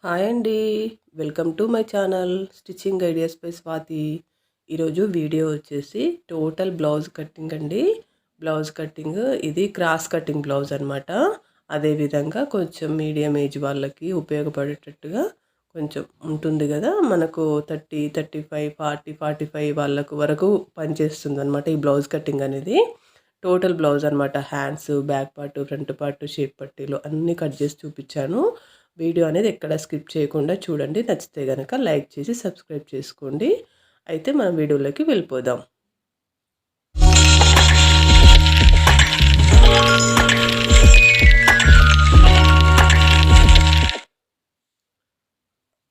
Hi అండి. Welcome to my channel stitching ideas by Swathi. ఈరోజు video వచ్చేసి టోటల్ బ్లౌజ్ కటింగ్ అండి. బ్లౌజ్ కటింగ్ ఇది క్రాస్ కటింగ్ బ్లౌజ్ అనమాట. అదేవిధంగా కొంచెం మీడియం ఏజ్ వాళ్ళకి ఉపయోగపడేటట్టుగా కొంచెం ఉంటుంది కదా, మనకు 30, 35, 40, 45 వాళ్ళకు వరకు పనిచేస్తుంది అనమాట ఈ బ్లౌజ్ కటింగ్ అనేది. టోటల్ బ్లౌజ్ అనమాట. Hands, back part, front part, shape పట్టీలు అన్నీ కట్ చేసి చూపించాను. వీడియో అనేది ఎక్కడ స్కిప్ చేయకుండా చూడండి. నచ్చితే కనుక లైక్ చేసి సబ్స్క్రైబ్ చేసుకోండి. అయితే మనం వీడియోలోకి వెళ్ళిపోదాం.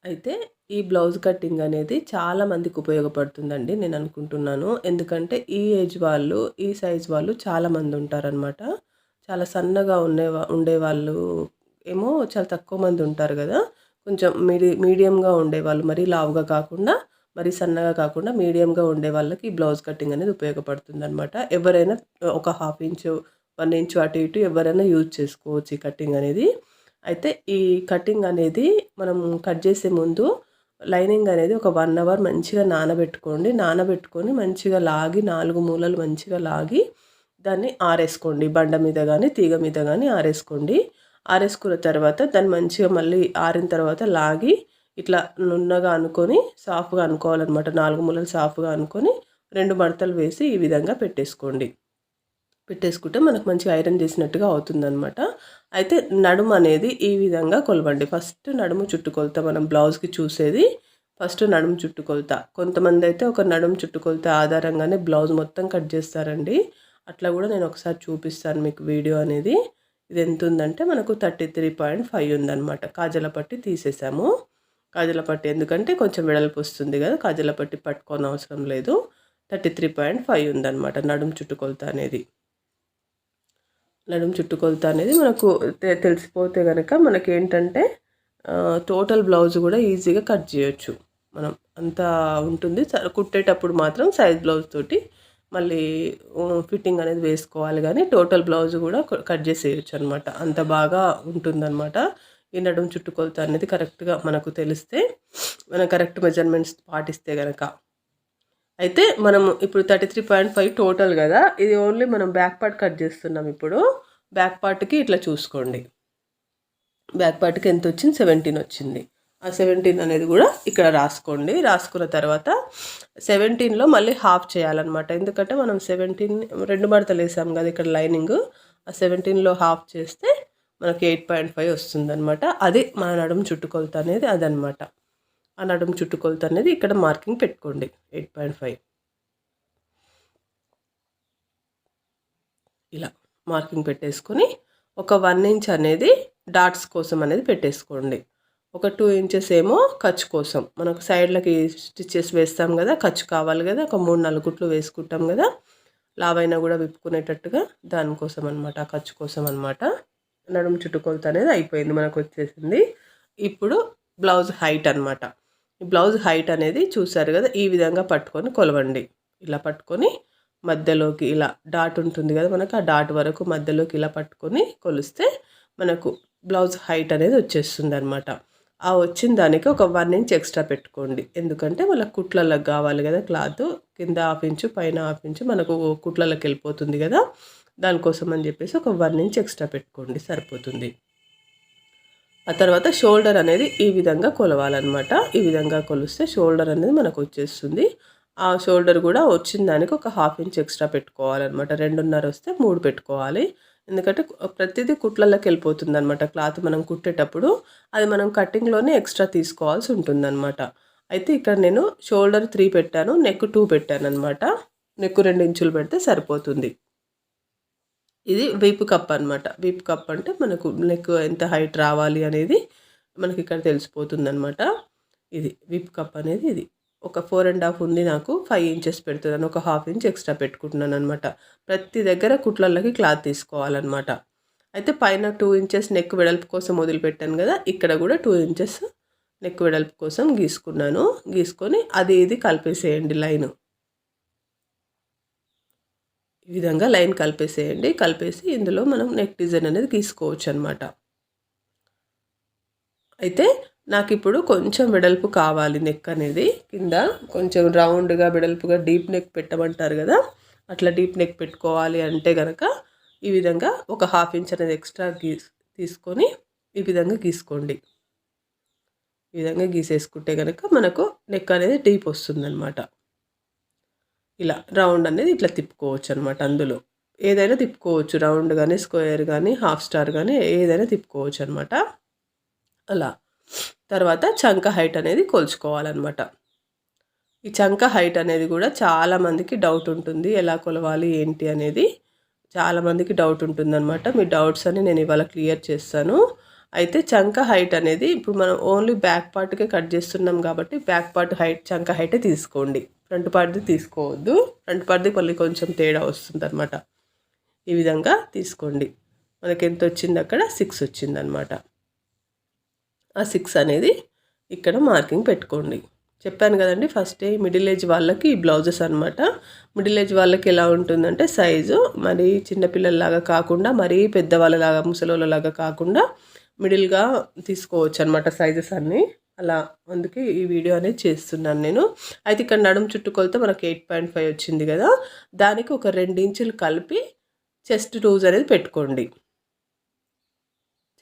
అయితే ఈ బ్లౌజ్ కటింగ్ అనేది చాలా మందికి ఉపయోగపడుతుందండి నేను అనుకుంటున్నాను. ఎందుకంటే ఈ ఏజ్ వాళ్ళు, ఈ సైజ్ వాళ్ళు చాలామంది ఉంటారనమాట. చాలా సన్నగా ఉండేవాళ్ళు ఏమో చాలా తక్కువ మంది ఉంటారు కదా. కొంచెం మీడియంగా ఉండేవాళ్ళు, మరీ లావుగా కాకుండా మరీ సన్నగా కాకుండా మీడియంగా ఉండే వాళ్ళకి ఈ బ్లౌజ్ కటింగ్ అనేది ఉపయోగపడుతుంది అనమాట. ఎవరైనా ఒక 1/2 ఇంచు 1 ఇంచు అటు ఇటు ఎవరైనా యూజ్ చేసుకోవచ్చు ఈ కటింగ్ అనేది. అయితే ఈ కటింగ్ అనేది మనం కట్ చేసే ముందు లైనింగ్ అనేది ఒక 1 అవర్ మంచిగా నానబెట్టుకొని మంచిగా లాగి 4 మూలలు మంచిగా లాగి దాన్ని ఆరేసుకోండి. బండ మీద కానీ తీగ మీద కానీ ఆరేసుకోండి. ఆరేసుకున్న తర్వాత దాన్ని మంచిగా మళ్ళీ ఆరిన తర్వాత లాగి ఇట్లా నున్నగా అనుకొని సాఫ్గా అనుకోవాలన్నమాట. 4 మూలలు సాఫ్గా అనుకొని 2 మడతలు వేసి ఈ విధంగా పెట్టేసుకుంటే మనకు మంచిగా ఐరన్ చేసినట్టుగా అవుతుందన్నమాట. అయితే నడుము అనేది ఈ విధంగా కొలవండి. ఫస్ట్ నడుము చుట్టుకొలత మనం బ్లౌజ్కి చూసేది ఫస్ట్ నడుము చుట్టుకొలత. కొంతమంది అయితే ఒక నడుము చుట్టుకొలత ఆధారంగానే బ్లౌజ్ మొత్తం కట్ చేస్తారండి. అట్లా కూడా నేను ఒకసారి చూపిస్తాను మీకు వీడియో అనేది. ఇది ఎంత ఉందంటే మనకు 33.5 ఉందన్నమాట. కాజల పట్టి తీసేసాము. కాజల పట్టి ఎందుకంటే కొంచెం వెడల్పు వస్తుంది కదా, కాజల పట్టి పట్టుకోని అవసరం లేదు. 33.5 ఉందన్నమాట నడుము చుట్టుకొలత అనేది. నడుము చుట్టుకొలత అనేది మనకు తెలిసిపోతే కనుక మనకేంటంటే టోటల్ బ్లౌజ్ కూడా ఈజీగా కట్ చేయొచ్చు. మనం అంతా ఉంటుంది. కుట్టేటప్పుడు మాత్రం సైజ్ బ్లౌజ్ తోటి మళ్ళీ ఫిట్టింగ్ అనేది వేసుకోవాలి, కానీ టోటల్ బ్లౌజ్ కూడా కట్ చేసేయచ్చు అనమాట. అంత బాగా ఉంటుందన్నమాట. ఈ నడుము చుట్టుకొలత అనేది కరెక్ట్గా మనకు తెలిస్తే, మనం కరెక్ట్ మెజర్మెంట్స్ పాటిస్తే కనుక. అయితే మనము ఇప్పుడు 33.5 టోటల్ కదా, ఇది ఓన్లీ మనం బ్యాక్ పార్ట్ కట్ చేస్తున్నాం. ఇప్పుడు బ్యాక్ పార్ట్కి ఇట్లా చూసుకోండి. బ్యాక్ పార్ట్కి ఎంత వచ్చింది? 17 వచ్చింది. ఆ 17 అనేది కూడా ఇక్కడ రాసుకోండి. రాసుకున్న తర్వాత 17లో మళ్ళీ హాఫ్ చేయాలన్నమాట. ఎందుకంటే మనం 17 2 మడతలు వేసాం కదా ఇక్కడ లైనింగ్. ఆ 17లో హాఫ్ చేస్తే మనకి 8.5 వస్తుందన్నమాట. అది మన నడుము చుట్టుకొలత అనేది అదనమాట. ఆ నడుము చుట్టుకొలత అనేది ఇక్కడ మార్కింగ్ పెట్టుకోండి 8.5. ఇలా మార్కింగ్ పెట్టేసుకొని ఒక 1 ఇంచ్ అనేది డాట్స్ కోసం అనేది పెట్టేసుకోండి. ఒక 2 ఇంచెస్ ఏమో ఖర్చు కోసం, మనకు సైడ్లకి స్టిచ్చెస్ వేస్తాం కదా, ఖర్చు కావాలి కదా, ఒక 3-4 కుట్లు వేసుకుంటాం కదా, లావైనా కూడా విప్పుకునేటట్టుగా, దానికోసం అనమాట, ఆ ఖర్చు కోసం అనమాట. నడుము చుట్టుకొలత అనేది అయిపోయింది, మనకు వచ్చేసింది. ఇప్పుడు బ్లౌజ్ హైట్ అనమాట. ఈ బ్లౌజ్ హైట్ అనేది చూసారు కదా, ఈ విధంగా పట్టుకొని కొలవండి. ఇలా పట్టుకొని మధ్యలోకి ఇలా డాట్ ఉంటుంది కదా మనకు, ఆ డాట్ వరకు మధ్యలోకి ఇలా పట్టుకొని కొలిస్తే మనకు బ్లౌజ్ హైట్ అనేది వచ్చేస్తుంది అనమాట. ఆ వచ్చిన దానికి ఒక 1 ఇంచ్ ఎక్స్ట్రా పెట్టుకోండి. ఎందుకంటే వాళ్ళ కుట్లలకు కావాలి కదా, క్లాత్ కింద 1/2 ఇంచు పైన 1/2 ఇంచు మనకు కుట్లలకు వెళ్ళిపోతుంది కదా, దానికోసం అని చెప్పేసి ఒక 1 ఇంచ్ ఎక్స్ట్రా పెట్టుకోండి, సరిపోతుంది. ఆ తర్వాత షోల్డర్ అనేది ఈ విధంగా కొలవాలన్నమాట. ఈ విధంగా కొలిస్తే షోల్డర్ అనేది మనకు వచ్చేస్తుంది. ఆ షోల్డర్ కూడా వచ్చిన దానికి ఒక 1/2 ఇంచ్ ఎక్స్ట్రా పెట్టుకోవాలన్నమాట. 2.5 వస్తే 3 పెట్టుకోవాలి. ఎందుకంటే ప్రతిదీ కుట్లలోకి వెళ్ళిపోతుంది అనమాట. క్లాత్ మనం కుట్టేటప్పుడు అది మనం కటింగ్లోనే ఎక్స్ట్రా తీసుకోవాల్సి ఉంటుందన్నమాట. అయితే ఇక్కడ నేను షోల్డర్ 3 పెట్టాను, నెక్ 2 పెట్టాను అనమాట. నెక్ 2 ఇంచులు పెడితే సరిపోతుంది. ఇది వీపు కప్ అనమాట. వీపు కప్ అంటే మనకు నెక్ ఎంత హైట్ రావాలి అనేది మనకి ఇక్కడ తెలిసిపోతుంది అనమాట. ఇది వీపు కప్ అనేది ఇది ఒక 4.5 ఉంది, నాకు 5 ఇంచెస్ పెడుతున్నాను. ఒక 1/2 ఇంచ్ ఎక్స్ట్రా పెట్టుకుంటున్నాను అనమాట. ప్రతి దగ్గర కుట్లలోకి క్లాత్ తీసుకోవాలన్నమాట. అయితే పైన 2 ఇంచెస్ నెక్ వెడల్పు కోసం వదిలిపెట్టాను కదా, ఇక్కడ కూడా 2 ఇంచెస్ నెక్ వెడల్పు కోసం గీసుకొని అది ఇది కలిపేసేయండి. లైన్ ఈ విధంగా లైన్ కలిపేసేయండి. కలిపేసి ఇందులో మనం నెక్ డిజైన్ అనేది గీసుకోవచ్చు అనమాట. అయితే నాకు ఇప్పుడు కొంచెం వెడల్పు కావాలి నెక్ అనేది, కింద కొంచెం రౌండ్గా వెడల్పుగా డీప్ నెక్ పెట్టమంటారు కదా, అట్లా డీప్ నెక్ పెట్టుకోవాలి అంటే కనుక ఈ విధంగా ఒక 1/2 ఇంచ్ అనేది ఎక్స్ట్రా తీసుకొని ఈ విధంగా గీసుకోండి. ఈ విధంగా గీసేసుకుంటే కనుక మనకు నెక్ అనేది డీప్ వస్తుందన్నమాట. ఇలా రౌండ్ అనేది ఇట్లా తిప్పుకోవచ్చు అనమాట. అందులో ఏదైనా తిప్పుకోవచ్చు, రౌండ్ కానీ స్క్వేర్ కానీ హాఫ్ స్టార్ కానీ ఏదైనా తిప్పుకోవచ్చు అనమాట. అలా తర్వాత చంక హైట్ అనేది కొలుచుకోవాలన్నమాట. ఈ చంక హైట్ అనేది కూడా చాలామందికి డౌట్ ఉంటుంది, ఎలా కొలవాలి ఏంటి అనేది చాలామందికి డౌట్ ఉంటుందన్నమాట. మీ డౌట్స్ అని నేను ఇవాళ క్లియర్ చేస్తాను. అయితే చంక హైట్ అనేది ఇప్పుడు మనం ఓన్లీ బ్యాక్ పార్ట్కే కట్ చేస్తున్నాం కాబట్టి బ్యాక్ పార్ట్ హైట్ చంక హైటే తీసుకోండి, ఫ్రంట్ పార్ట్ది తీసుకోవద్దు. ఫ్రంట్ పార్ట్ది మళ్ళీ కొంచెం తేడా వస్తుంది అనమాట. ఈ విధంగా తీసుకోండి. మనకి ఎంత వచ్చింది, అక్కడ 6 వచ్చిందనమాట. ఆ 6 అనేది ఇక్కడ మార్కింగ్ పెట్టుకోండి. చెప్పాను కదండి ఫస్టే, మిడిల్ ఏజ్ వాళ్ళకి ఈ బ్లౌజెస్ అనమాట. మిడిల్ ఏజ్ వాళ్ళకి ఎలా ఉంటుందంటే సైజు మరీ చిన్నపిల్లలలాగా కాకుండా మరీ పెద్దవాళ్ళలాగా ముసలోళ్ళలాగా కాకుండా మిడిల్గా తీసుకోవచ్చు అనమాట సైజెస్ అన్నీ. అలా అందుకే ఈ వీడియో అనేది చేస్తున్నాను నేను. అయితే ఇక్కడ నడుము చుట్టుకొలతో మనకు 8.5 వచ్చింది కదా, దానికి ఒక 2 ఇంచులు కలిపి చెస్ట్ లూజ్ అనేది పెట్టుకోండి.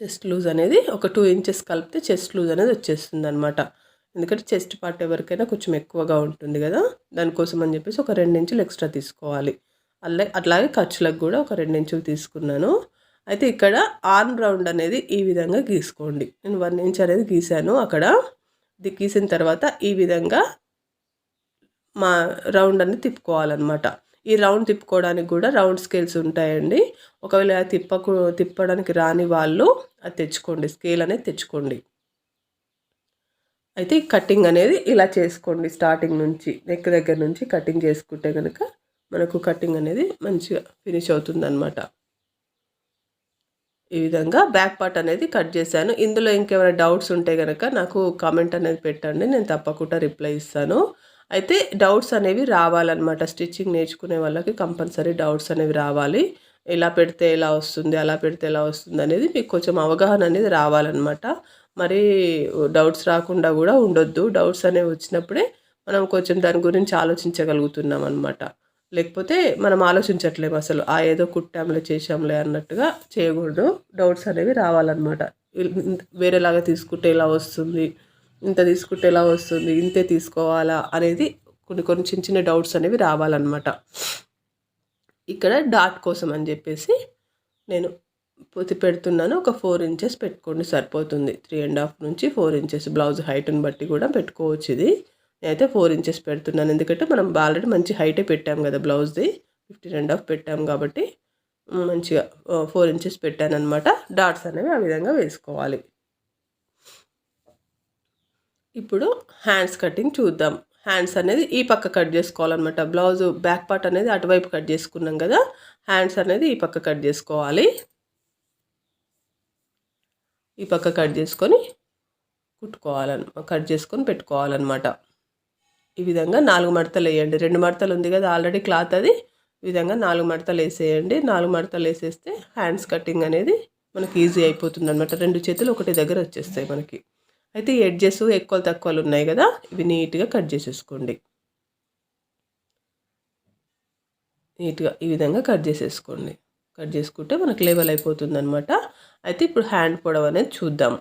చెస్ట్ లూజ్ అనేది ఒక 2 ఇంచెస్ కలిపితే చెస్ట్ లూజ్ అనేది వచ్చేస్తుంది అనమాట. ఎందుకంటే చెస్ట్ పార్ట్ ఎవరికైనా కొంచెం ఎక్కువగా ఉంటుంది కదా, దానికోసం అని చెప్పేసి ఒక 2 ఇంచులు ఎక్స్ట్రా తీసుకోవాలి. అట్లాగే ఖర్చులకు కూడా ఒక 2 ఇంచులు తీసుకున్నాను. అయితే ఇక్కడ ఆర్మ్ రౌండ్ అనేది ఈ విధంగా గీసుకోండి. నేను 1 ఇంచ్ అనేది గీసాను అక్కడ. ఇది గీసిన తర్వాత ఈ విధంగా మా రౌండ్ అనేది తిప్పుకోవాలన్నమాట. ఈ రౌండ్ తిప్పుకోవడానికి కూడా రౌండ్ స్కేల్స్ ఉంటాయండి. ఒకవేళ తిప్పడానికి రాని వాళ్ళు అది తెచ్చుకోండి, స్కేల్ అనేది తెచ్చుకోండి. అయితే ఈ కటింగ్ అనేది ఇలా చేసుకోండి. స్టార్టింగ్ నుంచి నెక్ దగ్గర నుంచి కటింగ్ చేసుకుంటే కనుక మనకు కటింగ్ అనేది మంచిగా ఫినిష్ అవుతుంది అనమాట. ఈ విధంగా బ్యాక్ పార్ట్ అనేది కట్ చేశాను. ఇందులో ఇంకేమైనా డౌట్స్ ఉంటే కనుక నాకు కామెంట్ అనేది పెట్టండి, నేను తప్పకుండా రిప్లై ఇస్తాను. అయితే డౌట్స్ అనేవి రావాలన్నమాట. స్టిచ్చింగ్ నేర్చుకునే వాళ్ళకి కంపల్సరీ డౌట్స్ అనేవి రావాలి. ఇలా పెడితే ఎలా వస్తుంది, అలా పెడితే ఎలా వస్తుంది అనేది మీకు కొంచెం అవగాహన అనేది రావాలన్నమాట. మరి డౌట్స్ రాకుండా కూడా ఉండొద్దు. డౌట్స్ అనేవి వచ్చినప్పుడే మనం కొంచెం దాని గురించి ఆలోచించగలుగుతున్నాం అనమాట. లేకపోతే మనం ఆలోచించట్లేము అసలు, ఏదో కుట్టాంలే చేసాంలే అన్నట్టుగా చేయకూడదు. డౌట్స్ అనేవి రావాలన్నమాట. వేరేలాగా తీసుకుంటే ఎలా వస్తుంది, ఇంత తీసుకుంటే ఎలా వస్తుంది, ఇంతే తీసుకోవాలా అనేది కొన్ని చిన్న చిన్న డౌట్స్ అనేవి రావాలన్నమాట. ఇక్కడ డాట్ కోసం అని చెప్పేసి నేను పొత్తి పెడుతున్నాను. ఒక 4 ఇంచెస్ పెట్టుకోండి సరిపోతుంది. 3.5 నుంచి 4 ఇంచెస్ బ్లౌజ్ హైట్ని బట్టి కూడా పెట్టుకోవచ్చు. ఇది నేనైతే 4 ఇంచెస్ పెడుతున్నాను, ఎందుకంటే మనం ఆల్రెడీ మంచి హైటే పెట్టాం కదా, బ్లౌజ్ది 15.5 పెట్టాం కాబట్టి మంచిగా 4 ఇంచెస్ పెట్టాను అనమాట. డాట్స్ అనేవి ఆ విధంగా వేసుకోవాలి. ఇప్పుడు హ్యాండ్స్ కటింగ్ చూద్దాం. హ్యాండ్స్ అనేది ఈ పక్క కట్ చేసుకోవాలన్నమాట. బ్లౌజ్ బ్యాక్ పార్ట్ అనేది అటువైపు కట్ చేసుకున్నాం కదా, హ్యాండ్స్ అనేది ఈ పక్క కట్ చేసుకోవాలి. ఈ పక్క కట్ చేసుకొని కట్ చేసుకొని పెట్టుకోవాలన్నమాట. ఈ విధంగా 4 మడతలు వేయండి. 2 మడతలు ఉంది కదా ఆల్రెడీ క్లాత్, అది ఈ విధంగా 4 మడతలు వేసేయండి. 4 మడతలు వేసేస్తే హ్యాండ్స్ కటింగ్ అనేది మనకి ఈజీ అయిపోతుంది అనమాట. 2 చేతులు ఒకటి దగ్గర వచ్చేస్తాయి మనకి. అయితే ఈ ఎడ్జెస్ ఎక్కువ తక్కువలు ఉన్నాయి కదా, ఇవి నీట్గా కట్ చేసేసుకోండి. నీట్గా ఈ విధంగా కట్ చేసేసుకోండి. కట్ చేసుకుంటే మనకు లెవెల్ అయిపోతుంది అనమాట. అయితే ఇప్పుడు హ్యాండ్ పొడవు అనేది చూద్దాం.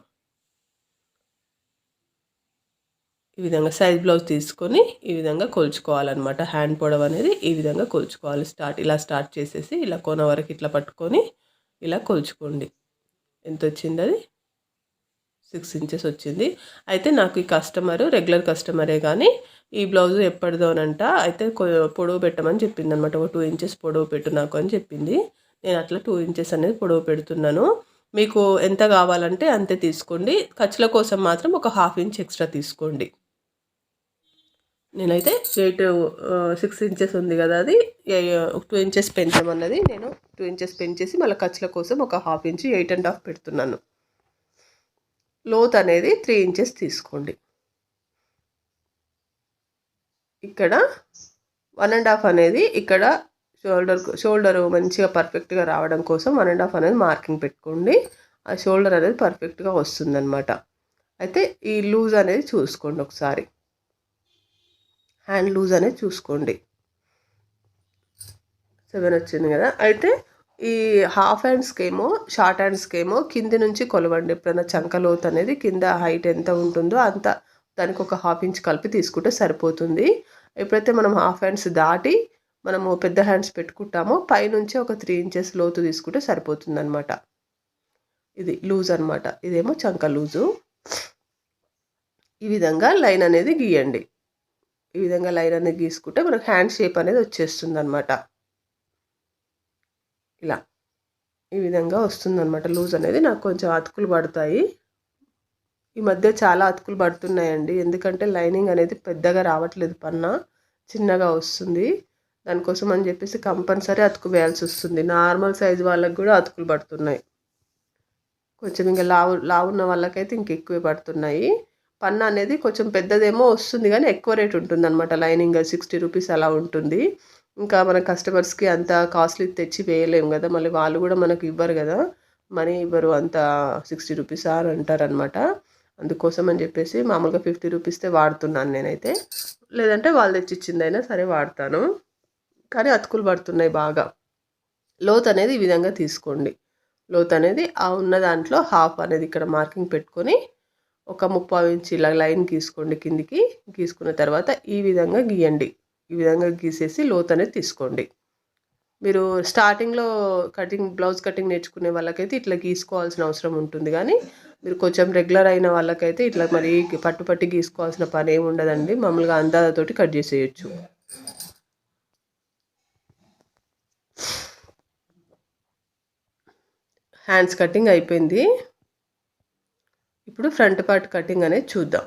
ఈ విధంగా సైజ్ బ్లౌజ్ తీసుకొని ఈ విధంగా కొలుచుకోవాలన్నమాట. హ్యాండ్ పొడవు అనేది ఈ విధంగా కొలుచుకోవాలి. ఇలా స్టార్ట్ చేసేసి ఇలా కొన వరకు ఇట్లా పట్టుకొని ఇలా కొలుచుకోండి. ఎంత వచ్చింది, అది 6 ఇంచెస్ వచ్చింది. అయితే నాకు ఈ కస్టమరు రెగ్యులర్ కస్టమరే, కానీ ఈ బ్లౌజ్ ఎప్పటిదోనంట. అయితే పొడవు పెట్టమని చెప్పింది అనమాట. ఒక 2 ఇంచెస్ పొడవు పెట్టు నాకు అని చెప్పింది. నేను అట్లా 2 ఇంచెస్ అనేది పొడవు పెడుతున్నాను. మీకు ఎంత కావాలంటే అంతే తీసుకోండి. ఖర్చుల కోసం మాత్రం ఒక 1/2 ఇంచ్ ఎక్స్ట్రా తీసుకోండి. నేనైతే 6 ఇంచెస్ ఉంది కదా, అది 2 ఇంచెస్ పెంచమన్నది. నేను 2 ఇంచెస్ పెంచేసి మళ్ళీ ఖర్చుల కోసం ఒక 1/2 ఇంచ్ 8.5 పెడుతున్నాను. లోత్ అనేది 3 ఇంచెస్ తీసుకోండి. ఇక్కడ 1.5 అనేది ఇక్కడ షోల్డర్ మంచిగా పర్ఫెక్ట్గా రావడం కోసం 1.5 అనేది మార్కింగ్ పెట్టుకోండి. ఆ షోల్డర్ అనేది పర్ఫెక్ట్గా వస్తుందన్నమాట. అయితే ఈ లూజ్ అనేది చూసుకోండి ఒకసారి, హ్యాండ్ లూజ్ అనేది చూసుకోండి. 7 వచ్చింది కదా. అయితే ఈ హాఫ్ హ్యాండ్స్కేమో షార్ట్ హ్యాండ్స్కేమో కింది నుంచి కొలవండి. ఎప్పుడైనా చంక లోతు అనేది కింద హైట్ ఎంత ఉంటుందో అంత దానికి ఒక 1/2 ఇంచ్ కలిపి తీసుకుంటే సరిపోతుంది. ఎప్పుడైతే మనం హాఫ్ హ్యాండ్స్ దాటి మనము పెద్ద హ్యాండ్స్ పెట్టుకుంటామో పైనుంచి ఒక 3 ఇంచెస్ లోతు తీసుకుంటే సరిపోతుంది అనమాట. ఇది లూజ్ అనమాట, ఇదేమో చంక లూజు. ఈ విధంగా లైన్ అనేది గీయండి. ఈ విధంగా లైన్ అనేది గీసుకుంటే మనకు హ్యాండ్ షేప్ అనేది వచ్చేస్తుంది అనమాట. ఇలా ఈ విధంగా వస్తుందన్నమాట. లూజ్ అనేది నాకు కొంచెం అతుకులు పడతాయి. ఈ మధ్య చాలా అతుకులు పడుతున్నాయండి, ఎందుకంటే లైనింగ్ అనేది పెద్దగా రావట్లేదు, పన్నా చిన్నగా వస్తుంది. దానికోసం అని చెప్పేసి కంపల్సరీ అతుకు వేయాల్సి వస్తుంది. నార్మల్ సైజు వాళ్ళకి కూడా అతుకులు పడుతున్నాయి. కొంచెం ఇంకా లావున్న వాళ్ళకైతే ఇంకెక్కువే పడుతున్నాయి. పన్నా అనేది కొంచెం పెద్దదేమో వస్తుంది కానీ ఎక్కువ రేట్ ఉంటుంది అనమాట. లైనింగ్ 60 రూపీస్ అలా ఉంటుంది. ఇంకా మన కస్టమర్స్కి అంత కాస్ట్లీ తెచ్చి వేయలేము కదా, మళ్ళీ వాళ్ళు కూడా మనకు ఇవ్వరు కదా, మనీ ఇవ్వరు, అంత 60 రూపీస్ అని అంటారనమాట. అందుకోసం అని చెప్పేసి మామూలుగా 50 రూపీస్తే వాడుతున్నాను నేనైతే, లేదంటే వాళ్ళు తెచ్చిచ్చిందైనా సరే వాడతాను. కానీ అతుకులు పడుతున్నాయి బాగా. లోత్ అనేది ఈ విధంగా తీసుకోండి. లోత్ అనేది ఆ ఉన్న దాంట్లో హాఫ్ అనేది ఇక్కడ మార్కింగ్ పెట్టుకొని ఒక 30 ఇంచ్ ఇలా లైన్ గీసుకోండి. కిందికి గీసుకున్న తర్వాత ఈ విధంగా గీయండి. ఈ విధంగా గీసేసి లోత్ అనేది తీసుకోండి. మీరు స్టార్టింగ్లో బ్లౌజ్ కటింగ్ నేర్చుకునే వాళ్ళకైతే ఇట్లా గీసుకోవాల్సిన అవసరం ఉంటుంది, కానీ మీరు కొంచెం రెగ్యులర్ అయిన వాళ్ళకైతే ఇట్లా మరి పట్టు గీసుకోవాల్సిన పని ఏమి ఉండదండి. మామూలుగా అందాజతోటి కట్ చేసేయచ్చు. హ్యాండ్స్ కటింగ్ అయిపోయింది. ఇప్పుడు ఫ్రంట్ పార్ట్ కటింగ్ అనేది చూద్దాం.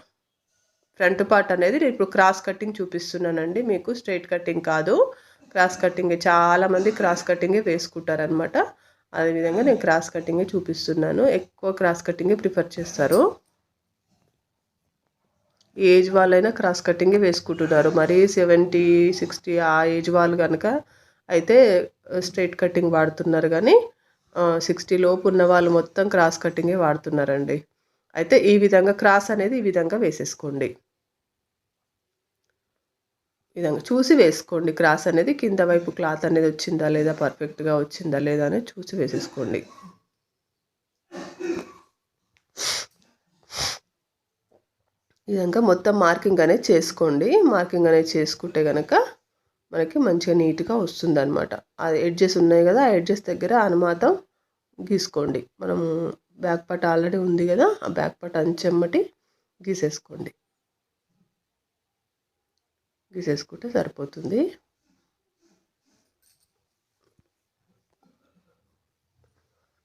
ఫ్రంట్ పార్ట్ అనేది నేను ఇప్పుడు క్రాస్ కటింగ్ చూపిస్తున్నానండి మీకు, స్ట్రైట్ కటింగ్ కాదు, క్రాస్ కటింగ్. చాలామంది క్రాస్ కటింగే వేసుకుంటారనమాట. అదేవిధంగా నేను క్రాస్ కటింగే చూపిస్తున్నాను. ఎక్కువ క్రాస్ కటింగే ప్రిఫర్ చేస్తారు. ఏజ్ వాళ్ళైనా క్రాస్ కటింగే వేసుకుంటున్నారు. మరీ 70, 60 ఆ ఏజ్ వాళ్ళు కనుక అయితే స్ట్రైట్ కటింగ్ వాడుతున్నారు, కానీ 60 లోపు ఉన్న వాళ్ళు మొత్తం క్రాస్ కటింగే వాడుతున్నారండి. అయితే ఈ విధంగా క్రాస్ అనేది ఈ విధంగా వేసేసుకోండి. ఈ విధంగా చూసి వేసుకోండి. క్రాస్ అనేది కింద వైపు క్లాత్ అనేది వచ్చిందా లేదా, పర్ఫెక్ట్గా వచ్చిందా లేదా అనేది చూసి వేసేసుకోండి. ఈ విధంగా మొత్తం మార్కింగ్ అనేది చేసుకోండి. మార్కింగ్ అనేది చేసుకుంటే కనుక మనకి మంచిగా నీట్గా వస్తుంది అనమాట. అది ఎడ్జెస్ ఉన్నాయి కదా, ఆ ఎడ్జెస్ దగ్గర అనుమాతం గీసుకోండి. మనము బ్యాక్ పార్ట్ ఆల్రెడీ ఉంది కదా, ఆ బ్యాక్ పార్ట్ అంచెమ్మటి గీసేసుకోండి. గీసేసుకుంటే సరిపోతుంది.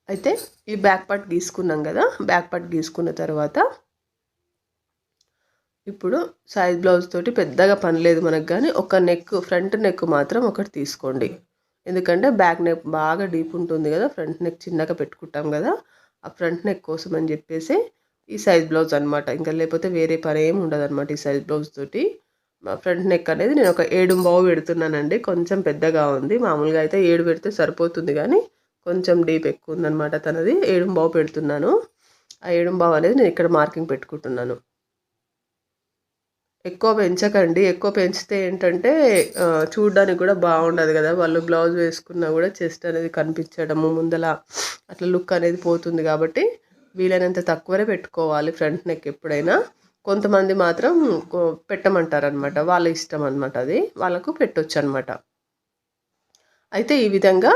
అయితే ఈ బ్యాక్ పార్ట్ గీసుకున్నాం కదా, బ్యాక్ పార్ట్ గీసుకున్న తర్వాత ఇప్పుడు సైజ్ బ్లౌజ్ తోటి పెద్దగా పని లేదు మనకు, కానీ ఒక నెక్, ఫ్రంట్ నెక్ మాత్రం ఒకటి తీసుకోండి. ఎందుకంటే బ్యాక్ నెక్ బాగా డీప్ ఉంటుంది కదా, ఫ్రంట్ నెక్ చిన్నగా పెట్టుకుంటాం కదా, ఆ ఫ్రంట్ నెక్ కోసం అని చెప్పేసి ఈ సైజ్ బ్లౌజ్ అనమాట. ఇంకా లేకపోతే వేరే పని ఏమి ఉండదు అనమాట ఈ సైజ్ బ్లౌజ్ తోటి. ఫ్రంట్ నెక్ అనేది నేను ఒక 7 పెడుతున్నానండి. కొంచెం పెద్దగా ఉంది, మామూలుగా అయితే 7 పెడితే సరిపోతుంది, కానీ కొంచెం డీప్ ఎక్కువ ఉందన్నమాట తనది. 7 పెడుతున్నాను. ఆ 7 అనేది నేను ఇక్కడ మార్కింగ్ పెట్టుకుంటున్నాను. ఎక్కువ పెంచకండి. ఎక్కువ పెంచితే ఏంటంటే చూడడానికి కూడా బాగుండదు కదా, వాళ్ళు బ్లౌజ్ వేసుకున్నా కూడా చెస్ట్ అనేది కనిపించడము ముందల అట్లా లుక్ అనేది పోతుంది. కాబట్టి వీలైనంత తక్కువనే పెట్టుకోవాలి ఫ్రంట్ నెక్ ఎప్పుడైనా. కొంతమంది మాత్రం పెట్టమంటారనమాట, వాళ్ళ ఇష్టం అనమాట, అది వాళ్ళకు పెట్టొచ్చు అనమాట. అయితే ఈ విధంగా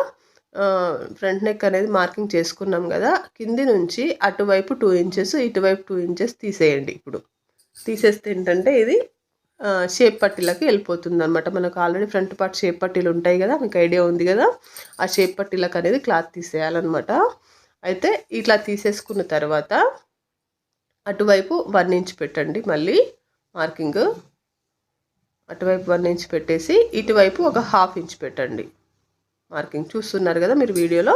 ఫ్రంట్ నెక్ అనేది మార్కింగ్ చేసుకున్నాం కదా, కింది నుంచి అటువైపు 2 ఇంచెస్, ఇటువైపు 2 ఇంచెస్ తీసేయండి. ఇప్పుడు తీసేస్తే ఏంటంటే ఇది షేప్ పట్టీలకి వెళ్ళిపోతుంది అనమాట. మనకు ఆల్రెడీ ఫ్రంట్ పార్ట్ షేప్ పట్టీలు ఉంటాయి కదా, మీకు ఐడియా ఉంది కదా, ఆ షేప్ పట్టీలకు అనేది క్లాత్ తీసేయాలన్నమాట. అయితే ఇట్లా తీసేసుకున్న తర్వాత అటువైపు 1 ఇంచ్ పెట్టండి. మళ్ళీ మార్కింగ్ అటువైపు 1 ఇంచ్ పెట్టేసి ఇటువైపు ఒక 1/2 ఇంచ్ పెట్టండి. మార్కింగ్ చూస్తున్నారు కదా మీరు వీడియోలో.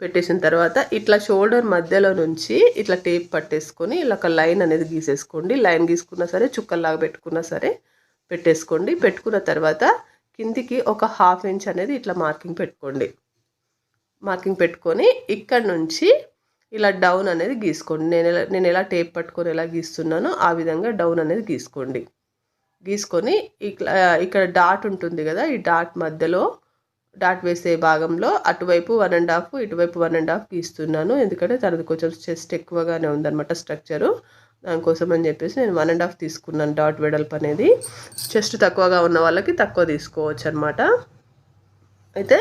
పెట్టేసిన తర్వాత ఇట్లా షోల్డర్ మధ్యలో నుంచి ఇట్లా టేప్ పట్టేసుకొని ఇలా ఒక లైన్ అనేది గీసేసుకోండి. లైన్ గీసుకున్నా సరే, చుక్కల్లాగా పెట్టుకున్నా సరే పెట్టేసుకోండి. పెట్టుకున్న తర్వాత కిందికి ఒక 1/2 ఇంచ్ అనేది ఇట్లా మార్కింగ్ పెట్టుకోండి. మార్కింగ్ పెట్టుకొని ఇక్కడ నుంచి ఇలా డౌన్ అనేది గీసుకోండి. నేను ఎలా టేప్ పట్టుకొని ఎలా గీస్తున్నానో ఆ విధంగా డౌన్ అనేది గీసుకోండి. గీసుకొని ఇక్కడ డాట్ ఉంటుంది కదా, ఈ డాట్ మధ్యలో డాట్ వేసే భాగంలో అటువైపు 1.5 ఇటువైపు 1.5 గీస్తున్నాను. ఎందుకంటే తనది కొంచెం చెస్ట్ ఎక్కువగానే ఉందన్నమాట స్ట్రక్చరు. దానికోసం అని చెప్పేసి నేను 1.5 తీసుకున్నాను డాట్ వెడల్పు అనేది. చెస్ట్ తక్కువగా ఉన్న వాళ్ళకి తక్కువ తీసుకోవచ్చు అనమాట. అయితే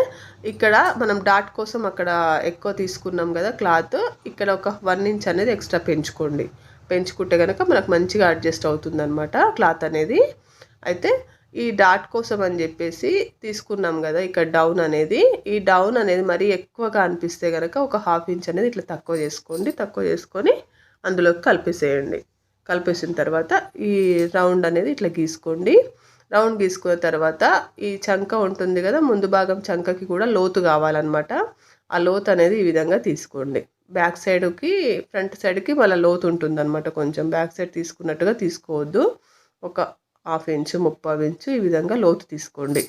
ఇక్కడ మనం డాట్ కోసం అక్కడ ఎక్కువ తీసుకున్నాం కదా క్లాత్, ఇక్కడ ఒక 1 ఇంచ్ అనేది ఎక్స్ట్రా పెంచుకోండి. పెంచుకుంటే కనుక మనకు మంచిగా అడ్జస్ట్ అవుతుంది అనమాట క్లాత్ అనేది. అయితే ఈ డాట్ కోసం అని చెప్పేసి తీసుకున్నాం కదా ఇక్కడ డౌన్ అనేది, ఈ డౌన్ అనేది మరీ ఎక్కువగా అనిపిస్తే కనుక ఒక 1/2 ఇంచ్ అనేది ఇట్లా తక్కువ చేసుకోండి. తక్కువ చేసుకొని అందులోకి కలిపేసేయండి. కలిపేసిన తర్వాత ఈ రౌండ్ అనేది ఇట్లా గీసుకోండి. రౌండ్ గీసుకున్న తర్వాత ఈ చంక ఉంటుంది కదా, ముందు భాగం చంకకి కూడా లోతు కావాలన్నమాట. ఆ లోతు అనేది ఈ విధంగా తీసుకోండి. బ్యాక్ సైడ్కి ఫ్రంట్ సైడ్కి మళ్ళీ లోతు ఉంటుంది అనమాట. కొంచెం బ్యాక్ సైడ్ తీసుకున్నట్టుగా తీసుకోవద్దు. ఒక 1/2 ఇంచు 3/4 ఇంచు ఈ విధంగా లోతు తీసుకోండి.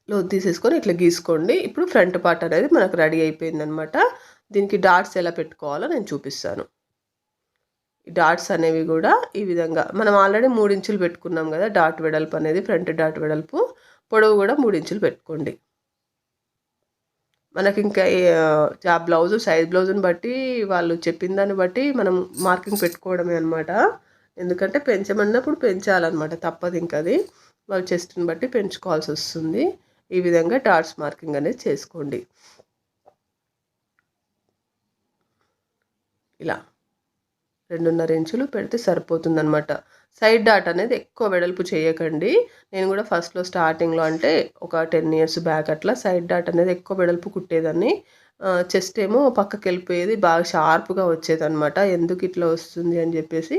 లోతు తీసేసుకొని ఇట్లా గీసుకోండి. ఇప్పుడు ఫ్రంట్ పార్ట్ అనేది మనకు రెడీ అయిపోయిందనమాట. దీనికి డాట్స్ ఎలా పెట్టుకోవాలో నేను చూపిస్తాను. ఈ డాట్స్ అనేవి కూడా ఈ విధంగా మనం ఆల్రెడీ 3 ఇంచులు పెట్టుకున్నాం కదా డాట్ వెడల్పు అనేది, ఫ్రంట్ డాట్ వెడల్పు. పొడవు కూడా 3 ఇంచులు పెట్టుకోండి. మనకి ఇంకా బ్లౌజు సైజ్ బ్లౌజుని బట్టి వాళ్ళు చెప్పిన దాన్ని బట్టి మనం మార్కింగ్ పెట్టుకోవడమే అనమాట. ఎందుకంటే పెంచమన్నప్పుడు పెంచాలన్నమాట, తప్పదు ఇంకా అది. వాళ్ళ చెస్ట్ని బట్టి పెంచుకోవాల్సి వస్తుంది. ఈ విధంగా డాట్స్ మార్కింగ్ అనేది చేసుకోండి. ఇలా 2.5 ఇంచులు పెడితే సరిపోతుందన్నమాట. సైడ్ డాట్ అనేది ఎక్కువ వెడల్పు చేయకండి. నేను కూడా ఫస్ట్లో స్టార్టింగ్లో అంటే ఒక 10 ఇయర్స్ బ్యాక్ అట్లా సైడ్ డాట్ అనేది ఎక్కువ వెడల్పు కుట్టేదాన్ని. చెస్ట్ ఏమో పక్కకి వెళ్ళిపోయేది, బాగా షార్ప్గా వచ్చేదన్నమాట. ఎందుకు ఇట్లా వస్తుంది అని చెప్పేసి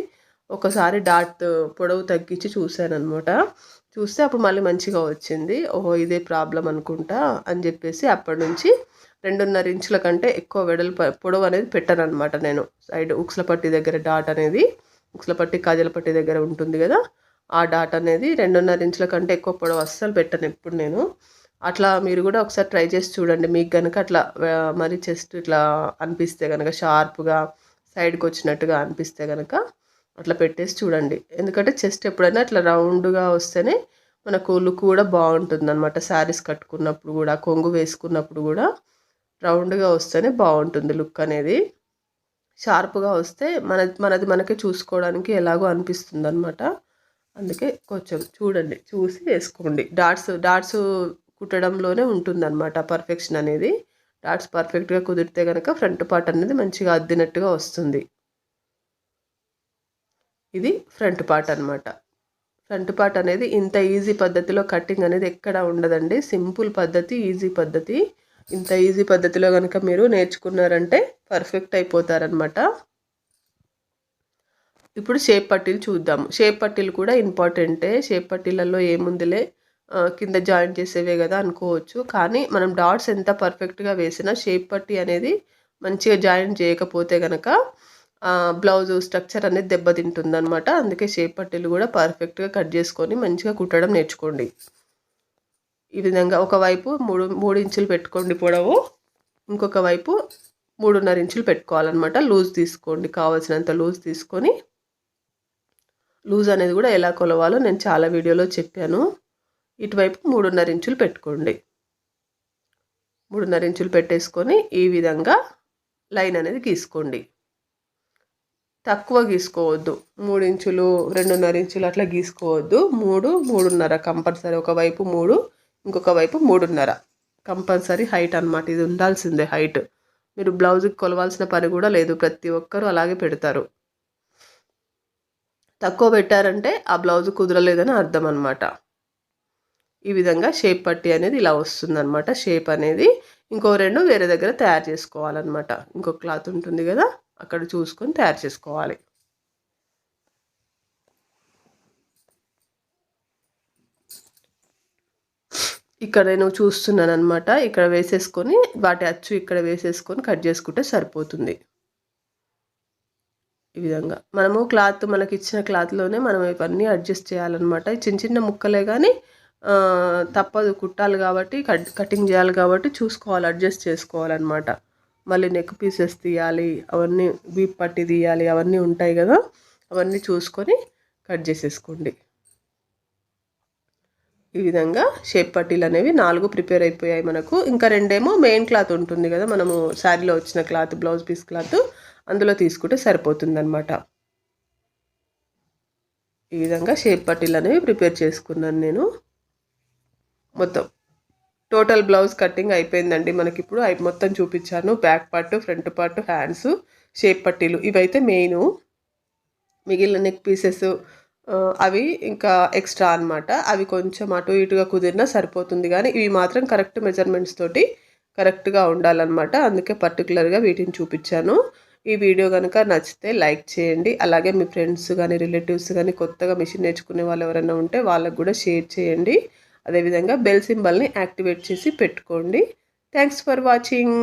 ఒకసారి డాట్ పొడవు తగ్గించి చూశానమాట. చూస్తే అప్పుడు మళ్ళీ మంచిగా వచ్చింది. ఓహో ఇదే ప్రాబ్లం అనుకుంటా అని చెప్పేసి అప్పటి నుంచి 2.5 ఇంచుల కంటే ఎక్కువ పొడవు అనేది పెట్టానమాట నేను. సైడ్ ఉక్స్ల పట్టి దగ్గర డాట్ అనేది, ఉక్స్ల పట్టి కాజల పట్టి దగ్గర ఉంటుంది కదా, ఆ డాట్ అనేది 2.5 ఇంచుల కంటే ఎక్కువ పొడవు అస్సలు పెట్టను ఎప్పుడు నేను. అట్లా మీరు కూడా ఒకసారి ట్రై చేసి చూడండి. మీకు కనుక అట్లా మరి చెస్ట్ ఇట్లా అనిపిస్తే కనుక, షార్ప్గా సైడ్కి వచ్చినట్టుగా అనిపిస్తే కనుక అట్లా పెట్టేసి చూడండి. ఎందుకంటే చెస్ట్ ఎప్పుడైనా అట్లా రౌండ్గా వస్తేనే మనకు లుక్ కూడా బాగుంటుంది అనమాట. శారీస్ కట్టుకున్నప్పుడు కూడా, కొంగు వేసుకున్నప్పుడు కూడా రౌండ్గా వస్తేనే బాగుంటుంది లుక్ అనేది. షార్ప్గా వస్తే మనది మనకే చూసుకోవడానికి ఎలాగో అనిపిస్తుంది అనమాట. అందుకే కొంచెం చూడండి, చూసి వేసుకోండి. డాట్స్ కుట్టడంలోనే ఉంటుందన్నమాట పర్ఫెక్షన్ అనేది. డాట్స్ పర్ఫెక్ట్గా కుదిరితే కనుక ఫ్రంట్ పార్ట్ అనేది మంచిగా అద్దినట్టుగా వస్తుంది. ఇది ఫ్రంట్ పార్ట్ అనమాట. ఫ్రంట్ పార్ట్ అనేది ఇంత ఈజీ పద్ధతిలో కటింగ్ అనేది ఎక్కడ ఉండదండి. సింపుల్ పద్ధతి, ఈజీ పద్ధతి. ఇంత ఈజీ పద్ధతిలో కనుక మీరు నేర్చుకున్నారంటే పర్ఫెక్ట్ అయిపోతారనమాట. ఇప్పుడు షేప్ పట్టీలు చూద్దాము. షేప్ పట్టీలు కూడా ఇంపార్టెంటే. షేప్ పట్టీలలో ఏముందిలే, కింద జాయిన్ చేసేవే కదా అనుకోవచ్చు. కానీ మనం డాట్స్ ఎంత పర్ఫెక్ట్గా వేసినా షేప్ పట్టీ అనేది మంచిగా జాయిన్ చేయకపోతే కనుక బ్లౌజ్ స్ట్రక్చర్ అనేది దెబ్బతింటుంది అనమాట. అందుకే షేప్ పట్టీలు కూడా పర్ఫెక్ట్గా కట్ చేసుకొని మంచిగా కుట్టడం నేర్చుకోండి. ఈ విధంగా ఒకవైపు 3 ఇంచులు పెట్టుకోండి పొడవు, ఇంకొక వైపు 3.5 ఇంచులు పెట్టుకోవాలన్నమాట. లూజ్ తీసుకోండి, కావాల్సినంత లూజ్ తీసుకొని. లూజ్ అనేది కూడా ఎలా కొలవాలో నేను చాలా వీడియోలో చెప్పాను. ఇటువైపు 3.5 ఇంచులు పెట్టుకోండి. 3.5 ఇంచులు పెట్టేసుకొని ఈ విధంగా లైన్ అనేది గీసుకోండి. తక్కువ గీసుకోవద్దు. 3 ఇంచులు 2.5 ఇంచులు అట్లా గీసుకోవద్దు. 3, 3.5 కంపల్సరీ. ఒకవైపు 3, ఇంకొక వైపు 3.5 కంపల్సరీ హైట్ అనమాట. ఇది ఉండాల్సిందే హైట్. మీరు బ్లౌజ్కి కొలవాల్సిన పని కూడా లేదు, ప్రతి ఒక్కరూ అలాగే పెడతారు. తక్కువ పెట్టారంటే ఆ బ్లౌజ్ కుదరలేదని అర్థం అనమాట. ఈ విధంగా షేప్ పట్టీ అనేది ఇలా వస్తుందన్నమాట. షేప్ అనేది ఇంకో 2 వేరే దగ్గర తయారు చేసుకోవాలన్నమాట. ఇంకో క్లాత్ ఉంటుంది కదా, అక్కడ చూసుకొని తయారు చేసుకోవాలి. ఇక్కడ నేను చూస్తున్నాను అనమాట. ఇక్కడ వేసేసుకొని వాటి అచ్చు ఇక్కడ వేసేసుకొని కట్ చేసుకుంటే సరిపోతుంది. ఈ విధంగా మనము క్లాత్ మనకి ఇచ్చిన క్లాత్లోనే మనం ఇవన్నీ అడ్జస్ట్ చేయాలన్నమాట. చిన్న చిన్న ముక్కలే కానీ తప్పదు, కుట్టాలి కాబట్టి కటింగ్ చేయాలి కాబట్టి చూసుకోవాలి, అడ్జస్ట్ చేసుకోవాలన్నమాట. మళ్ళీ నెక్ పీసెస్ తీయాలి, అవన్నీ వీప్ పట్టి తీయాలి, అవన్నీ ఉంటాయి కదా, అవన్నీ చూసుకొని కట్ చేసేసుకోండి. ఈ విధంగా షేప్ పట్టీలు అనేవి 4 ప్రిపేర్ అయిపోయాయి మనకు. ఇంకా 2 మెయిన్ క్లాత్ ఉంటుంది కదా, మనము శారీలో వచ్చిన క్లాత్, బ్లౌజ్ పీస్ క్లాత్, అందులో తీసుకుంటే సరిపోతుందన్నమాట. ఈ విధంగా షేప్ పట్టీలు అనేవి ప్రిపేర్ చేసుకున్నాను నేను. మొత్తం టోటల్ బ్లౌజ్ కటింగ్ అయిపోయిందండి మనకి. ఇప్పుడు మొత్తం చూపించాను, back part, front part, hands, shape పట్టీలు ఇవైతే మెయిన్. మిగిలిన నెక్ పీసెస్ అవి ఇంకా ఎక్స్ట్రా అనమాట. అవి కొంచెం అటు ఇటుగా కుదిరినా సరిపోతుంది, కానీ ఇవి మాత్రం కరెక్ట్ మెజర్మెంట్స్ తోటి కరెక్ట్గా ఉండాలన్నమాట. అందుకే పర్టికులర్గా వీటిని చూపించాను. ఈ వీడియో కనుక నచ్చితే లైక్ చేయండి. అలాగే మీ ఫ్రెండ్స్ కానీ రిలేటివ్స్ కానీ కొత్తగా మిషన్ నేర్చుకునే వాళ్ళు ఎవరైనా ఉంటే వాళ్ళకు కూడా షేర్ చేయండి. అదేవిధంగా బెల్ సింబల్ని యాక్టివేట్ చేసి పెట్టుకోండి. Thanks for watching.